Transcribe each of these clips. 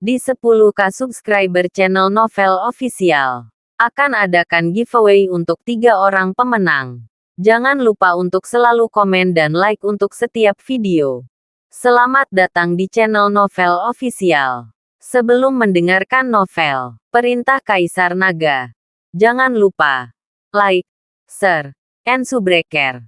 Di 10K subscriber channel Novel Official, akan adakan giveaway untuk 3 orang pemenang. Jangan lupa untuk selalu komen dan like untuk setiap video. Selamat datang di channel Novel Official. Sebelum mendengarkan novel, Perintah Kaisar Naga, jangan lupa like, share, and subscribe.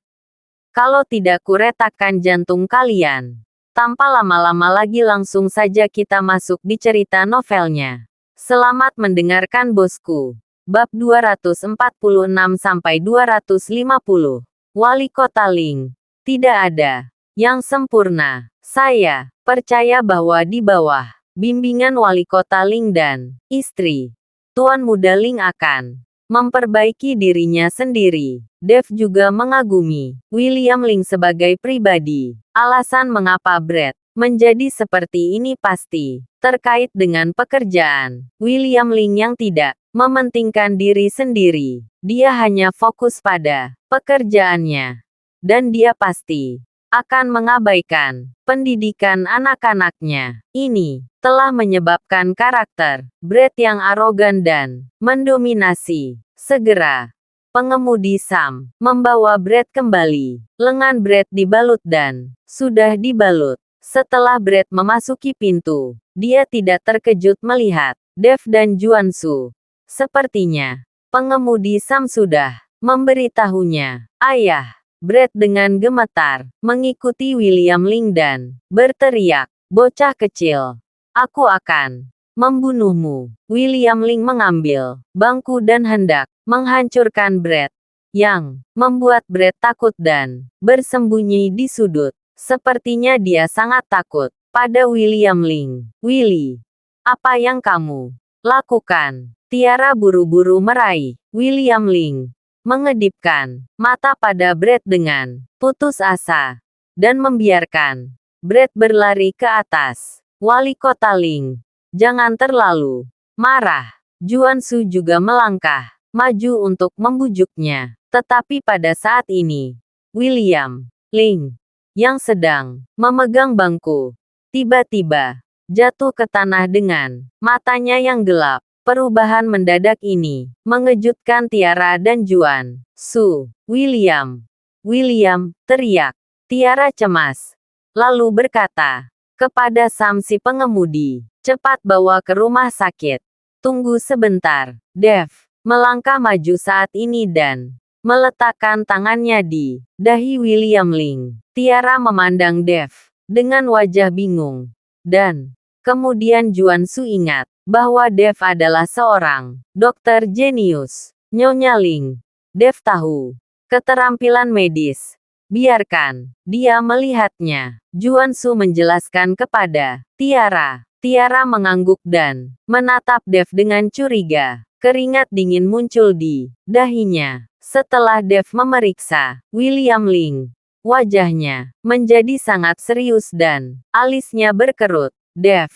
Kalau tidak kuretakkan jantung kalian. Tanpa lama-lama lagi langsung saja kita masuk di cerita novelnya. Selamat mendengarkan bosku. Bab 246-250. Wali Kota Ling. Tidak ada yang sempurna. Saya percaya bahwa di bawah bimbingan Wali Kota Ling dan istri Tuan Muda Ling akan memperbaiki dirinya sendiri. Dev juga mengagumi William Ling sebagai pribadi. Alasan mengapa Brett menjadi seperti ini pasti terkait dengan pekerjaan William Ling yang tidak mementingkan diri sendiri. Dia hanya fokus pada pekerjaannya. Dan dia pasti akan mengabaikan pendidikan anak-anaknya. Ini telah menyebabkan karakter Brett yang arogan dan mendominasi. Segera pengemudi Sam membawa Brett kembali. Lengan Brett dibalut dan sudah dibalut. Setelah Brett memasuki pintu, dia tidak terkejut melihat Dev dan Juansu. Sepertinya pengemudi Sam sudah memberitahunya. Ayah, Brett dengan gemetar mengikuti William Ling dan berteriak, "Bocah kecil, aku akan membunuhmu." William Ling mengambil bangku dan hendak menghancurkan Brett, yang membuat Brett takut dan bersembunyi di sudut. Sepertinya dia sangat takut pada William Ling. "Willy, apa yang kamu lakukan?" Tiara buru-buru meraih William Ling, mengedipkan mata pada Brett dengan putus asa, dan membiarkan Brett berlari ke atas. "Wali Kota Ling, jangan terlalu marah." Juansu juga melangkah maju untuk membujuknya. Tetapi pada saat ini, William Ling, yang sedang memegang bangku, tiba-tiba jatuh ke tanah dengan matanya yang gelap. Perubahan mendadak ini mengejutkan Tiara dan Juan Su. "William! William!" teriak Tiara cemas. Lalu berkata kepada Sam si pengemudi, "Cepat bawa ke rumah sakit." "Tunggu sebentar." Dev melangkah maju saat ini dan meletakkan tangannya di dahi William Ling. Tiara memandang Dev dengan wajah bingung. Dan kemudian Juansu ingat bahwa Dev adalah seorang dokter jenius. "Nyonya Ling." Dev tahu keterampilan medis. "Biarkan dia melihatnya." Juansu menjelaskan kepada Tiara. Tiara mengangguk dan menatap Dev dengan curiga. Keringat dingin muncul di dahinya. Setelah Dev memeriksa William Ling, wajahnya menjadi sangat serius dan alisnya berkerut. "Dev,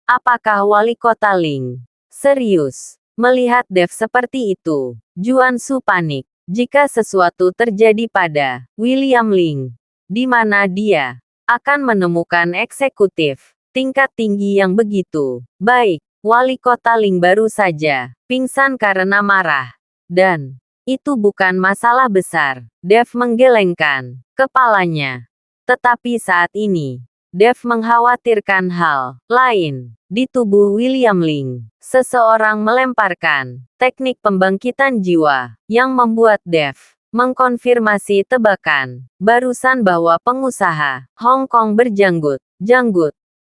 apakah Wali Kota Ling serius?" Melihat Dev seperti itu, Juansu panik. Jika sesuatu terjadi pada William Ling, di mana dia akan menemukan eksekutif tingkat tinggi yang begitu baik. Wali Kota Ling baru saja pingsan karena marah. Dan itu bukan masalah besar. Dev menggelengkan kepalanya. Tetapi saat ini, Dev mengkhawatirkan hal lain. Di tubuh William Ling, seseorang melemparkan teknik pembangkitan jiwa, yang membuat Dev mengkonfirmasi tebakan barusan bahwa pengusaha Hong Kong berjanggut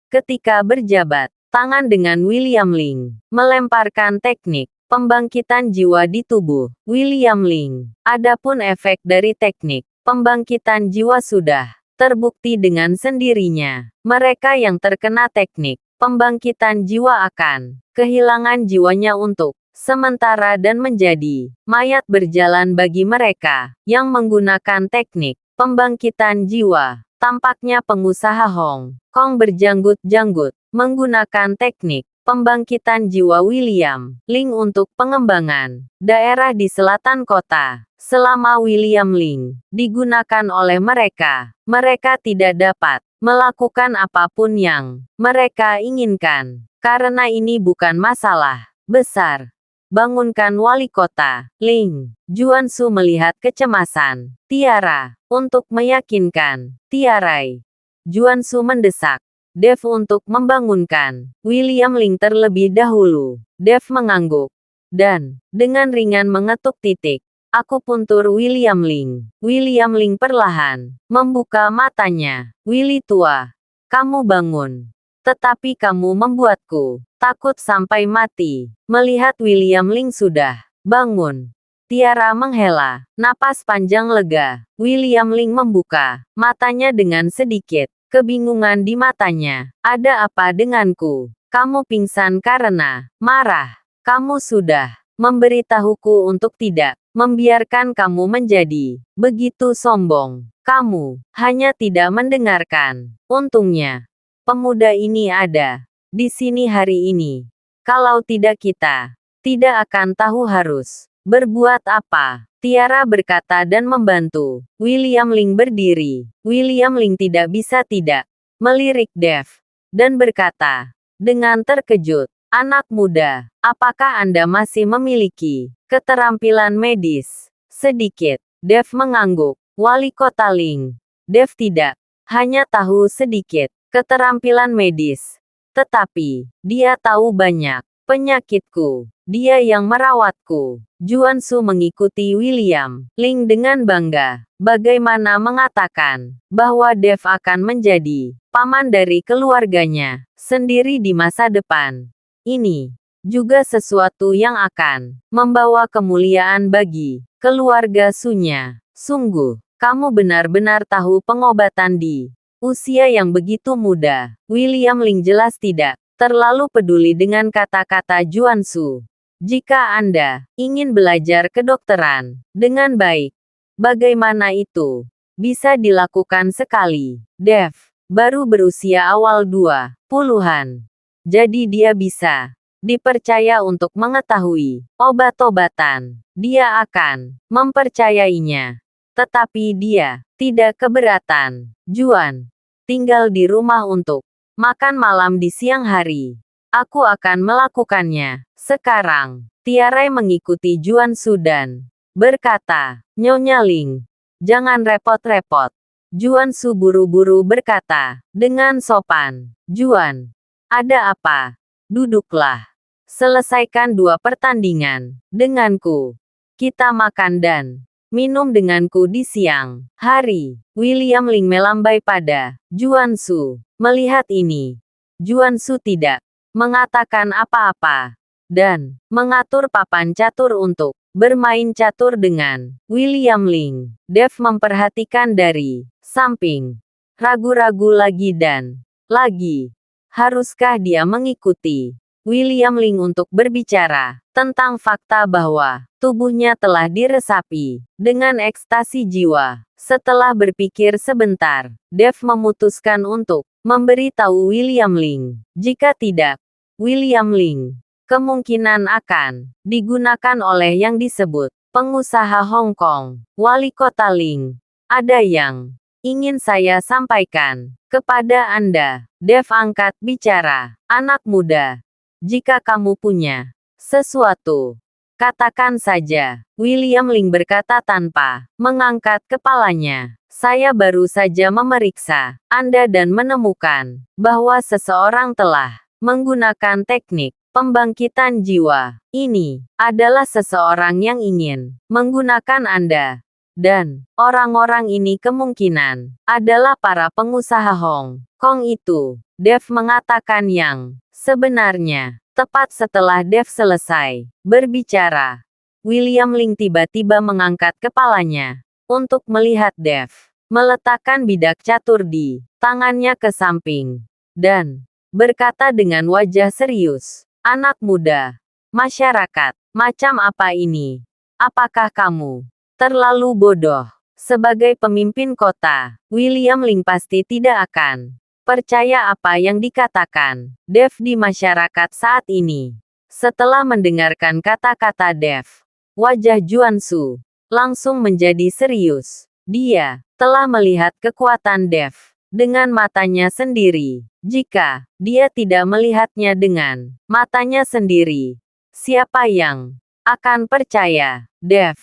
ketika berjabat tangan dengan William Ling, melemparkan teknik pembangkitan jiwa di tubuh William Ling. Adapun efek dari teknik pembangkitan jiwa sudah terbukti dengan sendirinya. Mereka yang terkena teknik pembangkitan jiwa akan kehilangan jiwanya untuk sementara dan menjadi mayat berjalan bagi mereka yang menggunakan teknik pembangkitan jiwa. Tampaknya pengusaha Hong Kong berjanggut-janggut menggunakan teknik Pembangkitan jiwa William Ling untuk pengembangan daerah di selatan kota. Selama William Ling digunakan oleh mereka, mereka tidak dapat melakukan apapun yang mereka inginkan. Karena ini bukan masalah besar. Bangunkan wali kota, Ling. Juan Su melihat kecemasan Tiara. Untuk meyakinkan Tiarai, Juan Su mendesak Dev untuk membangunkan William Ling terlebih dahulu. Dev mengangguk dan dengan ringan mengetuk titik. Akupuntur William Ling. William Ling perlahan membuka matanya. Willy tua, kamu bangun. Tetapi kamu membuatku takut sampai mati. Melihat William Ling sudah bangun, Tiara menghela napas panjang lega. William Ling membuka matanya dengan sedikit kebingungan di matanya. Ada apa denganku? Kamu pingsan karena marah. Kamu sudah memberitahuku untuk tidak membiarkan kamu menjadi begitu sombong. Kamu hanya tidak mendengarkan. Untungnya, pemuda ini ada di sini hari ini. Kalau tidak kita tidak akan tahu harus berbuat apa. Tiara berkata dan membantu William Ling berdiri. William Ling tidak bisa tidak melirik Dev dan berkata dengan terkejut, anak muda, apakah Anda masih memiliki keterampilan medis? Sedikit. Dev mengangguk. Wali kota Ling. Dev tidak hanya tahu sedikit keterampilan medis, tetapi dia tahu banyak penyakitku. Dia yang merawatku. Juan Su mengikuti William Ling dengan bangga. Bagaimana mengatakan bahwa Dev akan menjadi paman dari keluarganya sendiri di masa depan. Ini juga sesuatu yang akan membawa kemuliaan bagi keluarga Sunya. Sungguh, kamu benar-benar tahu pengobatan di usia yang begitu muda. William Ling jelas tidak terlalu peduli dengan kata-kata Juan Su. Jika Anda ingin belajar kedokteran dengan baik, bagaimana itu bisa dilakukan sekali? Dev baru berusia awal 20-an. Jadi dia bisa dipercaya untuk mengetahui obat-obatan. Dia akan mempercayainya. Tetapi dia tidak keberatan. Juan tinggal di rumah untuk makan malam di siang hari. Aku akan melakukannya. Sekarang, Tiarai mengikuti Juan Su dan berkata, Nyonya Ling, jangan repot-repot. Juan Su buru-buru berkata, dengan sopan, Juan, ada apa? Duduklah. Selesaikan 2 pertandingan denganku. Kita makan dan minum denganku di siang hari. William Ling melambai pada Juan Su. Melihat ini, Juan Su tidak mengatakan apa-apa dan mengatur papan catur untuk bermain catur dengan William Ling. Dev memperhatikan dari samping, ragu-ragu lagi dan lagi. Haruskah dia mengikuti William Ling untuk berbicara tentang fakta bahwa tubuhnya telah diresapi dengan ekstasi jiwa? Setelah berpikir sebentar, Dev memutuskan untuk memberitahu William Ling. Jika tidak, William Ling kemungkinan akan digunakan oleh yang disebut pengusaha Hong Kong. Wali kota Ling, ada yang ingin saya sampaikan kepada Anda. Dev angkat bicara. Anak muda, jika kamu punya sesuatu, katakan saja. William Ling berkata tanpa mengangkat kepalanya. Saya baru saja memeriksa Anda dan menemukan bahwa seseorang telah menggunakan teknik pembangkitan jiwa. Ini adalah seseorang yang ingin menggunakan Anda. Dan orang-orang ini kemungkinan adalah para pengusaha Hong Kong itu. Dev mengatakan yang sebenarnya. Tepat setelah Dev selesai berbicara, William Ling tiba-tiba mengangkat kepalanya untuk melihat Dev meletakkan bidak catur di tangannya ke samping dan berkata dengan wajah serius, anak muda, masyarakat, macam apa ini? Apakah kamu terlalu bodoh? Sebagai pemimpin kota, William Ling pasti tidak akan percaya apa yang dikatakan Dev di masyarakat saat ini. Setelah mendengarkan kata-kata Dev, wajah Juansu langsung menjadi serius. Dia telah melihat kekuatan Dev dengan matanya sendiri. Jika dia tidak melihatnya dengan matanya sendiri, siapa yang akan percaya? Dev,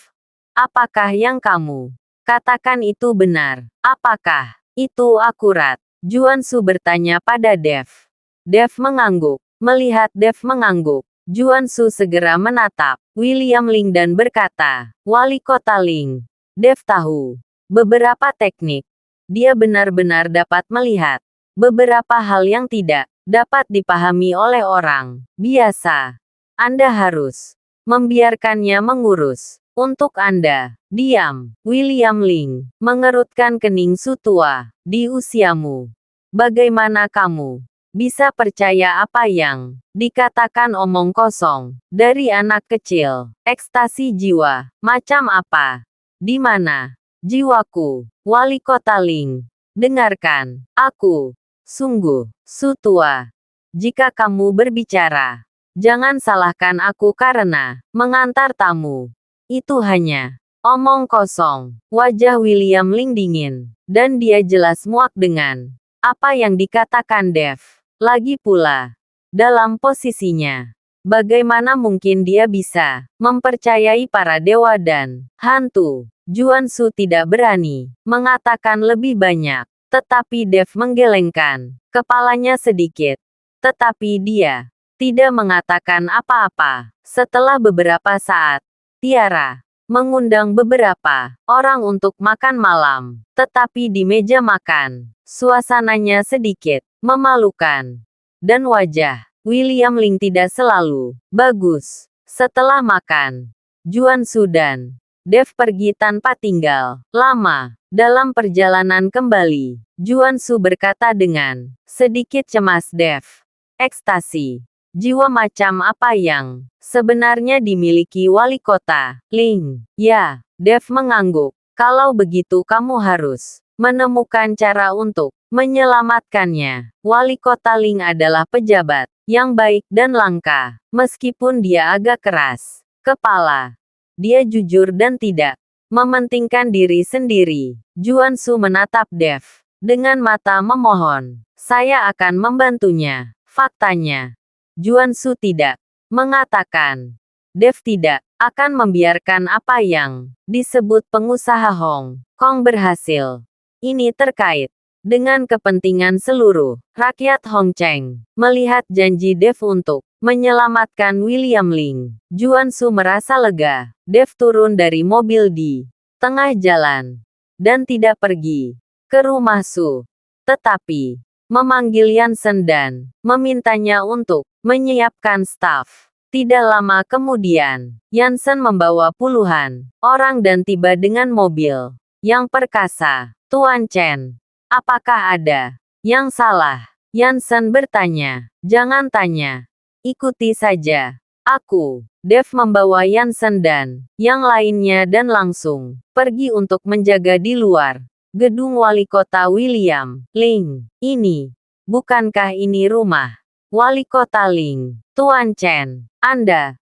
apakah yang kamu katakan itu benar? Apakah itu akurat? Juansu bertanya pada Dev. Dev mengangguk. Melihat Dev mengangguk, Juansu segera menatap William Ling dan berkata, Wali Kota Ling. Dev tahu beberapa teknik. Dia benar-benar dapat melihat beberapa hal yang tidak dapat dipahami oleh orang biasa. Anda harus membiarkannya mengurus. Untuk Anda, diam. William Ling mengerutkan kening tua. Di usiamu, bagaimana kamu bisa percaya apa yang dikatakan omong kosong dari anak kecil? Ekstasi jiwa, macam apa? Di mana jiwaku? Wali Kota Ling, dengarkan aku. Sungguh, Su Tua. Jika kamu berbicara, jangan salahkan aku karena mengantar tamu. Itu hanya omong kosong. Wajah William Ling dingin, dan dia jelas muak dengan apa yang dikatakan Dev. Lagi pula, dalam posisinya, bagaimana mungkin dia bisa mempercayai para dewa dan hantu? Juansu tidak berani mengatakan lebih banyak, tetapi Dev menggelengkan kepalanya sedikit. Tetapi dia tidak mengatakan apa-apa. Setelah beberapa saat, Tiara mengundang beberapa orang untuk makan malam, tetapi di meja makan, suasananya sedikit memalukan. Dan wajah William Ling tidak selalu bagus. Setelah makan, Juansu dan Dev pergi tanpa tinggal lama. Dalam perjalanan kembali, Juansu berkata dengan sedikit cemas, Dev, ekstasi jiwa macam apa yang sebenarnya dimiliki Wali Kota Ling? Ya, Dev mengangguk. Kalau begitu kamu harus menemukan cara untuk menyelamatkannya. Wali Kota Ling adalah pejabat yang baik dan langka. Meskipun dia agak keras kepala, dia jujur dan tidak mementingkan diri sendiri. Juansu menatap Dev dengan mata memohon. Saya akan membantunya. Faktanya, Juansu tidak mengatakan. Dev tidak akan membiarkan apa yang disebut pengusaha Hong Kong berhasil. Ini terkait dengan kepentingan seluruh rakyat Hong Cheng. Melihat janji Dev untuk menyelamatkan William Ling, Juansu merasa lega. Dev turun dari mobil di tengah jalan dan tidak pergi ke rumah Su, tetapi memanggil Yansen dan memintanya untuk menyiapkan staf. Tidak lama kemudian, Yansen membawa puluhan orang dan tiba dengan mobil yang perkasa. Tuan Chen, apakah ada yang salah? Yansen bertanya. Jangan tanya. Ikuti saja aku. Dev membawa Yansen dan yang lainnya dan langsung pergi untuk menjaga di luar gedung Wali Kota William Ling. Ini, bukankah ini rumah Wali Kota Ling? Tuan Chen, Anda,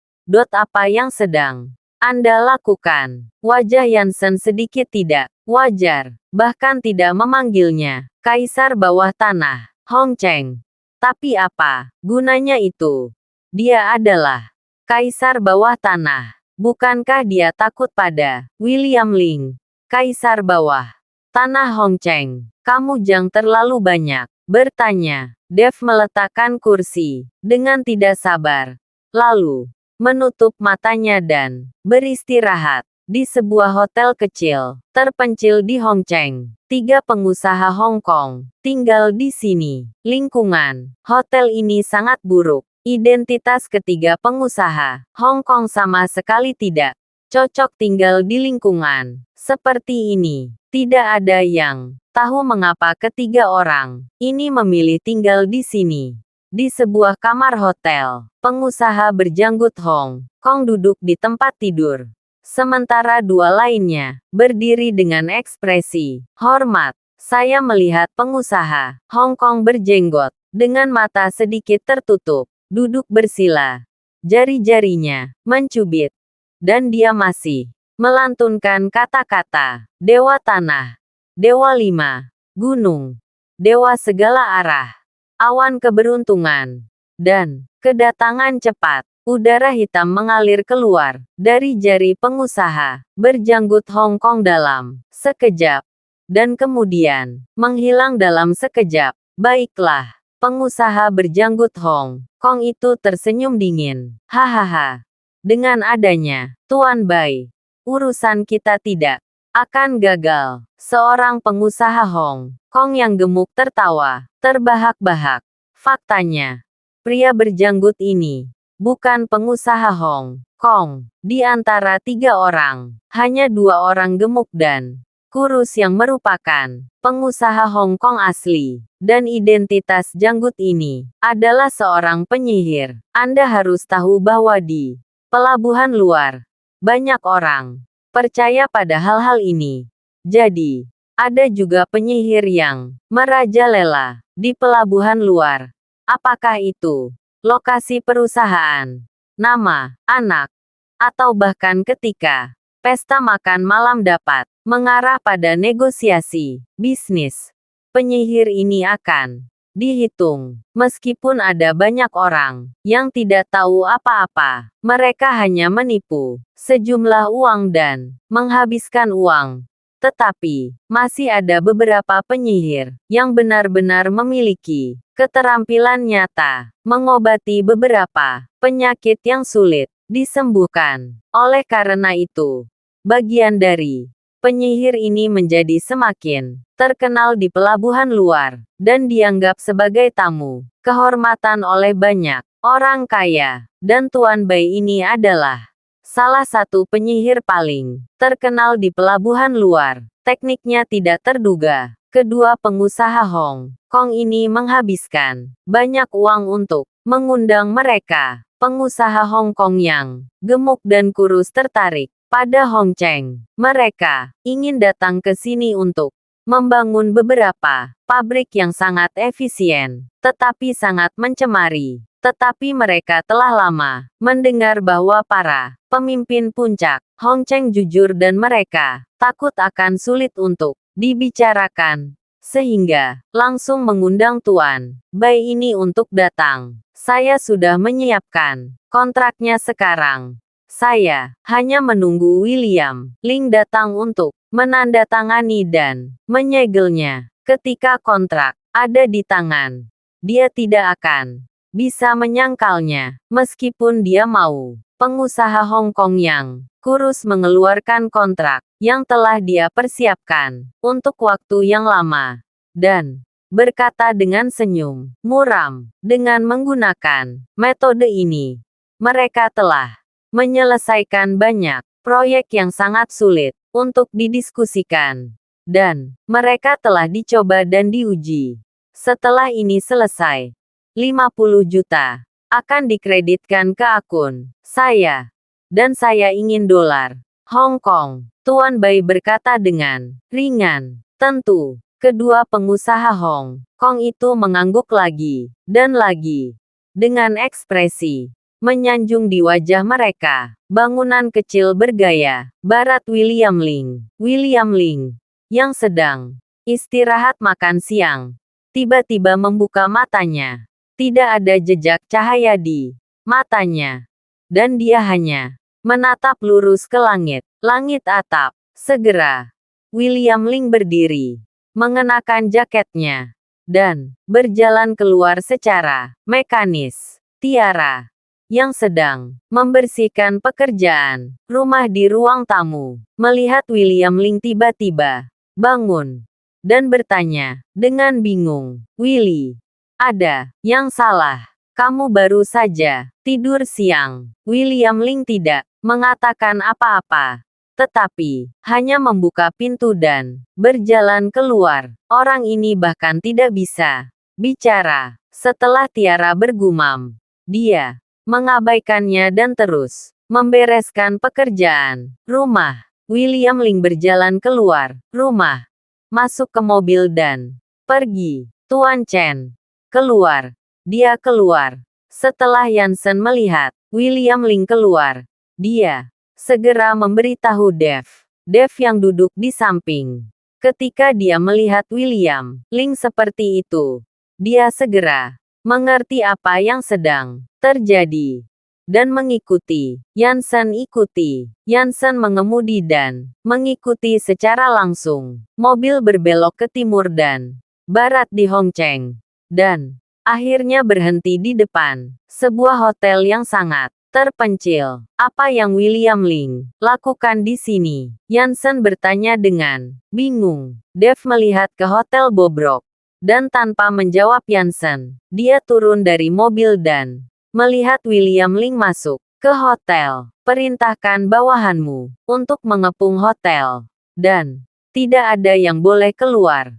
apa yang sedang Anda lakukan? Wajah Yansen sedikit tidak wajar, bahkan tidak memanggilnya Kaisar Bawah Tanah Hong Cheng. Tapi apa gunanya itu? Dia adalah Kaisar Bawah Tanah. Bukankah dia takut pada William Ling, Kaisar Bawah Tanah Hong Cheng? Kamu jangan terlalu banyak bertanya. Dev meletakkan kursi dengan tidak sabar, lalu menutup matanya dan beristirahat di sebuah hotel kecil terpencil di Hong Cheng. 3 pengusaha Hong Kong tinggal di sini. Lingkungan hotel ini sangat buruk. Identitas ketiga pengusaha Hong Kong sama sekali tidak cocok tinggal di lingkungan seperti ini. Tidak ada yang tahu mengapa ketiga orang ini memilih tinggal di sini. Di sebuah kamar hotel, pengusaha berjanggut Hong Kong duduk di tempat tidur. Sementara 2 lainnya berdiri dengan ekspresi hormat. Saya melihat pengusaha Hong Kong berjenggot, dengan mata sedikit tertutup, duduk bersila. Jari-jarinya mencubit, dan dia masih melantunkan kata-kata, Dewa Tanah, Dewa Lima, Gunung, Dewa segala arah, awan keberuntungan, dan kedatangan cepat. Udara hitam mengalir keluar dari jari pengusaha berjanggut Hong Kong dalam sekejap, dan kemudian menghilang dalam sekejap. Baiklah, pengusaha berjanggut Hong Kong itu tersenyum dingin. Hahaha. Dengan adanya Tuan Bai, urusan kita tidak akan gagal. Seorang pengusaha Hong Kong yang gemuk tertawa, terbahak-bahak. Faktanya, pria berjanggut ini bukan pengusaha Hong Kong. Di antara 3 orang, hanya 2 orang gemuk dan kurus yang merupakan pengusaha Hong Kong asli. Dan identitas janggut ini adalah seorang penyihir. Anda harus tahu bahwa di pelabuhan luar, banyak orang percaya pada hal-hal ini. Jadi, ada juga penyihir yang merajalela di pelabuhan luar. Apakah itu lokasi perusahaan, nama, anak, atau bahkan ketika pesta makan malam dapat mengarah pada negosiasi bisnis? Penyihir ini akan dihitung. Meskipun ada banyak orang yang tidak tahu apa-apa, mereka hanya menipu sejumlah uang dan menghabiskan uang. Tetapi, masih ada beberapa penyihir yang benar-benar memiliki keterampilan nyata mengobati beberapa penyakit yang sulit disembuhkan. Oleh karena itu, bagian dari penyihir ini menjadi semakin terkenal di pelabuhan luar, dan dianggap sebagai tamu kehormatan oleh banyak orang kaya. Dan Tuan Bai ini adalah salah satu penyihir paling terkenal di pelabuhan luar. Tekniknya tidak terduga. Kedua pengusaha Hong Kong ini menghabiskan banyak uang untuk mengundang mereka. Pengusaha Hong Kong yang gemuk dan kurus tertarik pada Hong Cheng. Mereka ingin datang ke sini untuk membangun beberapa pabrik yang sangat efisien, tetapi sangat mencemari. Tetapi mereka telah lama mendengar bahwa para pemimpin puncak Hong Cheng jujur dan mereka takut akan sulit untuk dibicarakan. Sehingga langsung mengundang Tuan Bai ini untuk datang. Saya sudah menyiapkan kontraknya sekarang. Saya hanya menunggu William Ling datang untuk menandatangani dan menyegelnya. Ketika kontrak ada di tangan, dia tidak akan bisa menyangkalnya, meskipun dia mau. Pengusaha Hong Kong yang kurus mengeluarkan kontrak yang telah dia persiapkan untuk waktu yang lama, dan berkata dengan senyum muram, dengan menggunakan metode ini, mereka telah menyelesaikan banyak proyek yang sangat sulit untuk didiskusikan, dan mereka telah dicoba dan diuji. Setelah ini selesai, 50 juta akan dikreditkan ke akun saya, dan saya ingin dolar Hong Kong. Tuan Bai berkata dengan ringan. Tentu, kedua pengusaha Hong Kong itu mengangguk lagi dan lagi, dengan ekspresi menyanjung di wajah mereka. Bangunan kecil bergaya barat William Ling. William Ling, yang sedang istirahat makan siang, tiba-tiba membuka matanya. Tidak ada jejak cahaya di matanya, dan dia hanya menatap lurus ke langit. Langit atap. Segera, William Ling berdiri, mengenakan jaketnya, dan berjalan keluar secara mekanis. Tiara, yang sedang membersihkan pekerjaan rumah di ruang tamu, melihat William Ling tiba-tiba bangun dan bertanya dengan bingung, "Willy, ada yang salah? Kamu baru saja tidur siang." William Ling tidak mengatakan apa-apa, tetapi hanya membuka pintu dan berjalan keluar. Orang ini bahkan tidak bisa bicara. Setelah Tiara bergumam, dia mengabaikannya dan terus membereskan pekerjaan rumah. William Ling berjalan keluar rumah masuk ke mobil dan pergi. Tuan Chen keluar. Dia keluar. Setelah Yansen melihat William Ling keluar, dia segera memberitahu Dev. Dev yang duduk di samping. Ketika dia melihat William Ling seperti itu, dia segera mengerti apa yang sedang terjadi dan mengikuti. Yansen ikuti. Yansen mengemudi dan mengikuti secara langsung. Mobil berbelok ke timur dan barat di Hongcheng dan akhirnya berhenti di depan sebuah hotel yang sangat terpencil. Apa yang William Ling lakukan di sini? Yansen bertanya dengan bingung. Dev melihat ke hotel bobrok dan tanpa menjawab Yansen, dia turun dari mobil dan melihat William Ling masuk ke hotel. Perintahkan bawahanmu untuk mengepung hotel dan tidak ada yang boleh keluar.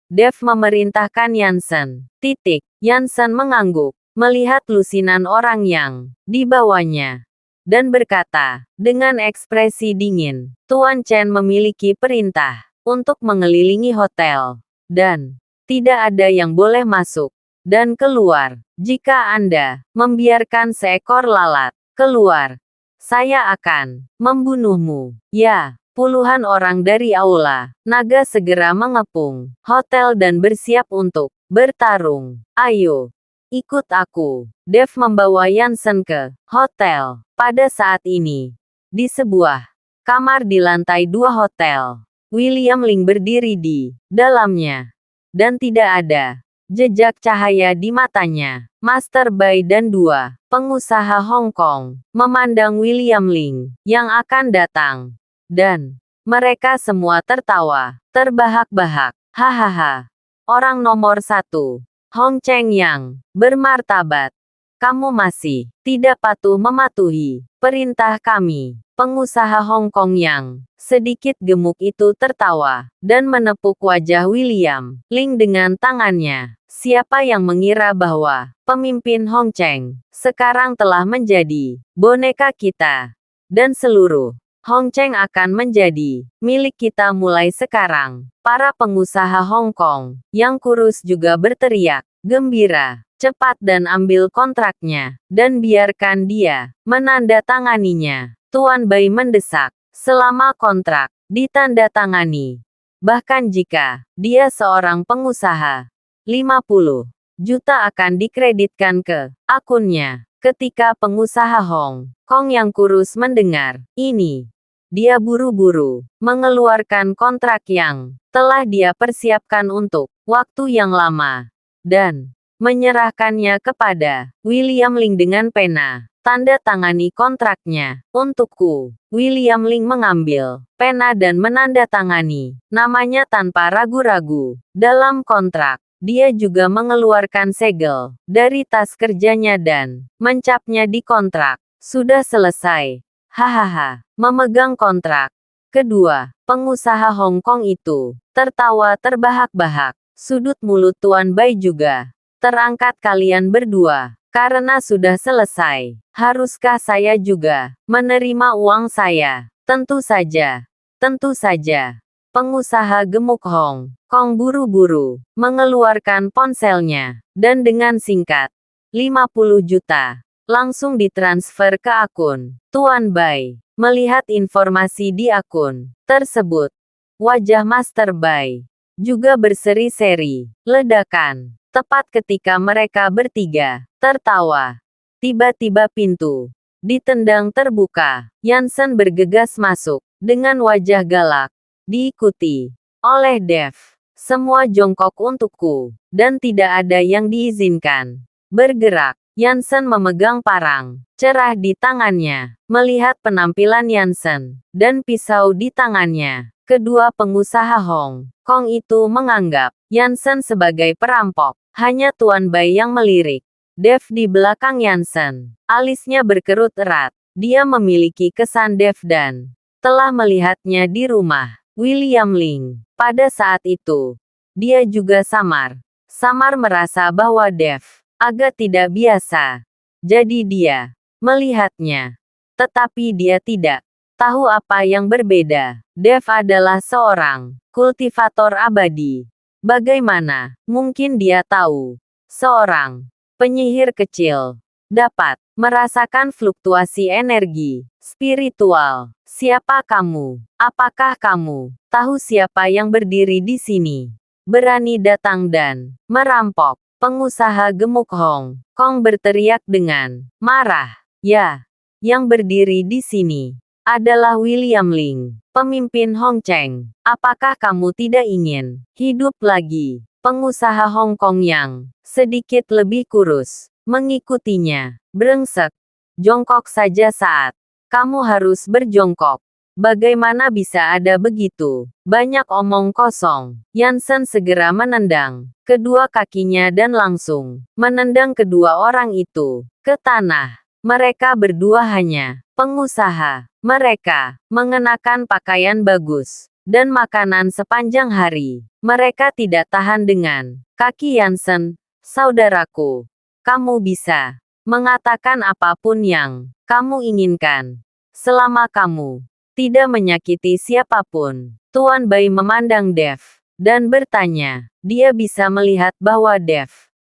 Dev memerintahkan Yansen. Yansen mengangguk, melihat lusinan orang yang dibawanya, dan berkata, dengan ekspresi dingin, Tuan Chen memiliki perintah untuk mengelilingi hotel, dan tidak ada yang boleh masuk dan keluar. Jika Anda membiarkan seekor lalat keluar, saya akan membunuhmu. Ya. Puluhan orang dari aula naga segera mengepung hotel dan bersiap untuk bertarung. Ayo, ikut aku. Dev membawa Yansen ke hotel. Pada saat ini, di sebuah kamar di lantai 2 hotel, William Ling berdiri di dalamnya. Dan tidak ada jejak cahaya di matanya. Master Bai dan 2 pengusaha Hong Kong memandang William Ling yang akan datang. Dan mereka semua tertawa, terbahak-bahak. Hahaha. Orang nomor 1. Hong Cheng yang bermartabat. Kamu masih tidak patuh mematuhi perintah kami. Pengusaha Hong Kong yang sedikit gemuk itu tertawa dan menepuk wajah William Ling dengan tangannya. Siapa yang mengira bahwa pemimpin Hong Cheng sekarang telah menjadi boneka kita dan seluruh Hong Cheng akan menjadi milik kita mulai sekarang. Para pengusaha Hong Kong yang kurus juga berteriak gembira. Cepat dan ambil kontraknya, dan biarkan dia menandatanganinya. Tuan Bai mendesak. Selama kontrak ditandatangani, bahkan jika dia seorang pengusaha, 50 juta akan dikreditkan ke akunnya. Ketika pengusaha Hong Kong yang kurus mendengar ini, dia buru-buru mengeluarkan kontrak yang telah dia persiapkan untuk waktu yang lama dan menyerahkannya kepada William Ling dengan pena. Tanda tangani kontraknya untukku. William Ling mengambil pena dan menandatangani namanya tanpa ragu-ragu. Dalam kontrak, dia juga mengeluarkan segel dari tas kerjanya dan mencapnya di kontrak. Sudah selesai. Hahaha. Memegang kontrak. Kedua, pengusaha Hong Kong itu tertawa terbahak-bahak. Sudut mulut Tuan Bai juga terangkat. Kalian berdua, karena sudah selesai. Haruskah saya juga menerima uang saya? Tentu saja. Tentu saja. Pengusaha gemuk Hong Kong buru-buru mengeluarkan ponselnya dan dengan singkat 50 juta langsung ditransfer ke akun Tuan Bai. Melihat informasi di akun tersebut, wajah Master Bai juga berseri-seri. Ledakan. Tepat ketika mereka bertiga tertawa, tiba-tiba pintu ditendang terbuka. Yansen bergegas masuk dengan wajah galak, diikuti oleh Dev. Semua jongkok untukku, dan tidak ada yang diizinkan bergerak. Yansen memegang parang cerah di tangannya. Melihat penampilan Yansen dan pisau di tangannya, kedua pengusaha Hong Kong itu menganggap Yansen sebagai perampok. Hanya Tuan Bai yang melirik. Dev di belakang Yansen. Alisnya berkerut erat. Dia memiliki kesan Dev dan telah melihatnya di rumah William Ling. Pada saat itu, dia juga samar. Samar merasa bahwa Dev agak tidak biasa. Jadi dia melihatnya. Tetapi dia tidak tahu apa yang berbeda. Dev adalah seorang kultivator abadi. Bagaimana mungkin dia tahu? Seorang penyihir kecil dapat merasakan fluktuasi energi spiritual. Siapa kamu? Apakah kamu tahu siapa yang berdiri di sini? Berani datang dan merampok. Pengusaha gemuk Hong Kong berteriak dengan marah. Ya, yang berdiri di sini adalah William Ling, pemimpin Hong Cheng. Apakah kamu tidak ingin hidup lagi? Pengusaha Hong Kong yang sedikit lebih kurus mengikutinya. Brengsek. Jongkok saja saat kamu harus berjongkok. Bagaimana bisa ada begitu banyak omong kosong? Yansen segera menendang kedua kakinya dan langsung menendang kedua orang itu ke tanah. Mereka berdua hanya pengusaha. Mereka mengenakan pakaian bagus dan makanan sepanjang hari. Mereka tidak tahan dengan kaki Yansen. Saudaraku, kamu bisa mengatakan apapun yang kamu inginkan selama kamu tidak menyakiti siapapun. Tuan Bai memandang Dev dan bertanya. Dia bisa melihat bahwa Dev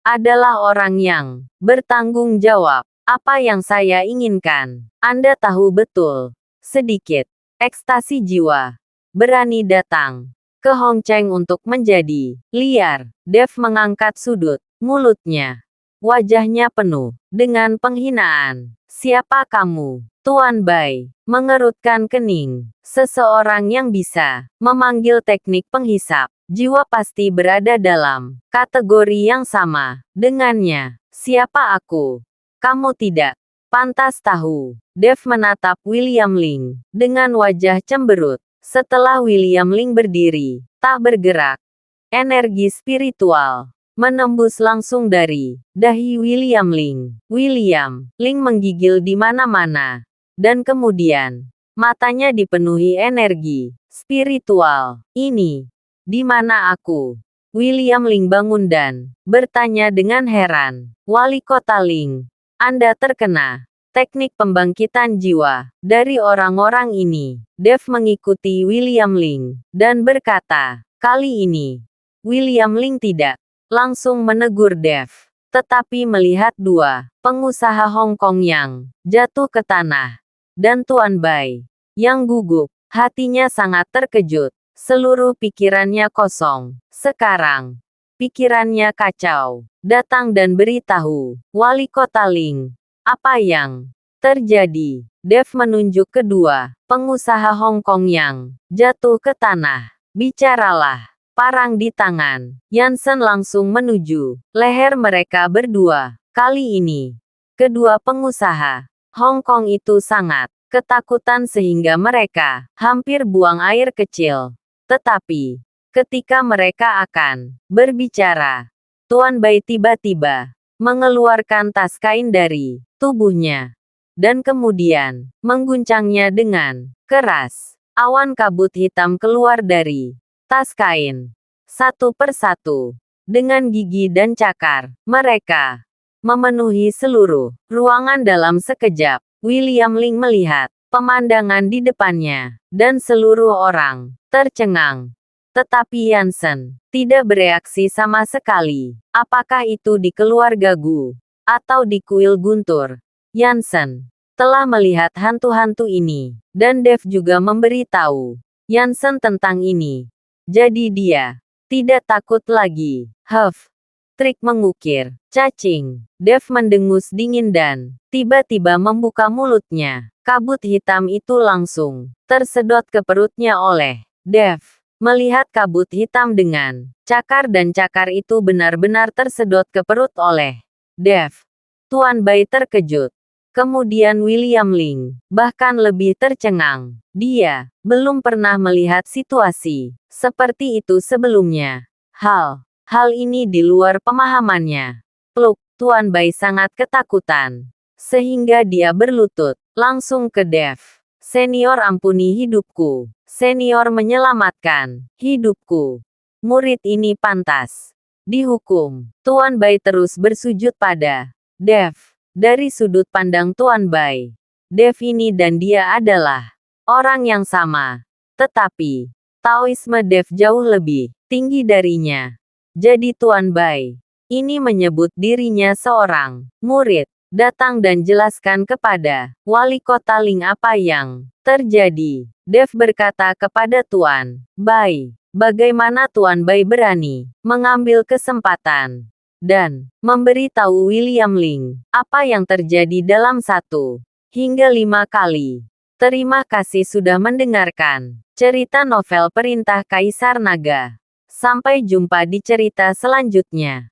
adalah orang yang bertanggung jawab. Apa yang saya inginkan? Anda tahu betul. Sedikit ekstasi jiwa berani datang ke Hong Cheng untuk menjadi liar. Dev mengangkat sudut mulutnya. Wajahnya penuh dengan penghinaan. Siapa kamu? Tuan Bai mengerutkan kening. Seseorang yang bisa memanggil teknik penghisap jiwa pasti berada dalam kategori yang sama dengannya. Siapa aku? Kamu tidak pantas tahu. Dev menatap William Ling dengan wajah cemberut. Setelah William Ling berdiri, tak bergerak, energi spiritual menembus langsung dari dahi William Ling. William Ling menggigil di mana-mana. Dan kemudian, matanya dipenuhi energi spiritual. Ini, di mana aku? William Ling bangun dan bertanya dengan heran. Wali Kota Ling, Anda terkena teknik pembangkitan jiwa dari orang-orang ini. Dev mengikuti William Ling dan berkata, kali ini, William Ling tidak langsung menegur Dev, tetapi melihat dua pengusaha Hong Kong yang jatuh ke tanah, dan Tuan Bai yang gugup. Hatinya sangat terkejut. Seluruh pikirannya kosong. Sekarang, pikirannya kacau. Datang dan beritahu Wali Kota Ling apa yang terjadi. Dev menunjuk kedua pengusaha Hong Kong yang jatuh ke tanah. Bicaralah. Parang di tangan Yansen langsung menuju leher mereka berdua. Kali ini, kedua pengusaha Hong Kong itu sangat ketakutan sehingga mereka hampir buang air kecil. Tetapi, ketika mereka akan berbicara, Tuan Bai tiba-tiba mengeluarkan tas kain dari tubuhnya dan kemudian mengguncangnya dengan keras. Awan kabut hitam keluar dari tas kain, satu persatu, dengan gigi dan cakar. Mereka memenuhi seluruh ruangan dalam sekejap. William Ling melihat pemandangan di depannya, dan seluruh orang tercengang. Tetapi Yansen tidak bereaksi sama sekali. Apakah itu di keluarga Gu atau di kuil guntur? Yansen telah melihat hantu-hantu ini, dan Dev juga memberitahu Yansen tentang ini. Jadi dia tidak takut lagi. Huff. Trik mengukir. Cacing. Dev mendengus dingin dan tiba-tiba membuka mulutnya. Kabut hitam itu langsung tersedot ke perutnya oleh Dev. Melihat kabut hitam dengan cakar dan cakar itu benar-benar tersedot ke perut oleh Dev. Tuan Bai terkejut. Kemudian William Ling bahkan lebih tercengang. Dia belum pernah melihat situasi seperti itu sebelumnya. Hal ini di luar pemahamannya. Pluk, Tuan Bai sangat ketakutan. Sehingga dia berlutut langsung ke Dev. Senior, ampuni hidupku. Senior, menyelamatkan hidupku. Murid ini pantas dihukum. Tuan Bai terus bersujud pada Dev. Dari sudut pandang Tuan Bai, Dev ini dan dia adalah orang yang sama. Tetapi, Taoisme Dev jauh lebih tinggi darinya. Jadi Tuan Bai ini menyebut dirinya seorang murid. Datang dan jelaskan kepada wali kota Ling apa yang terjadi. Dev berkata kepada Tuan Bai, bagaimana Tuan Bai berani mengambil kesempatan dan memberitahu William Ling apa yang terjadi dalam 1 hingga 5 kali. Terima kasih sudah mendengarkan cerita novel Perintah Kaisar Naga. Sampai jumpa di cerita selanjutnya.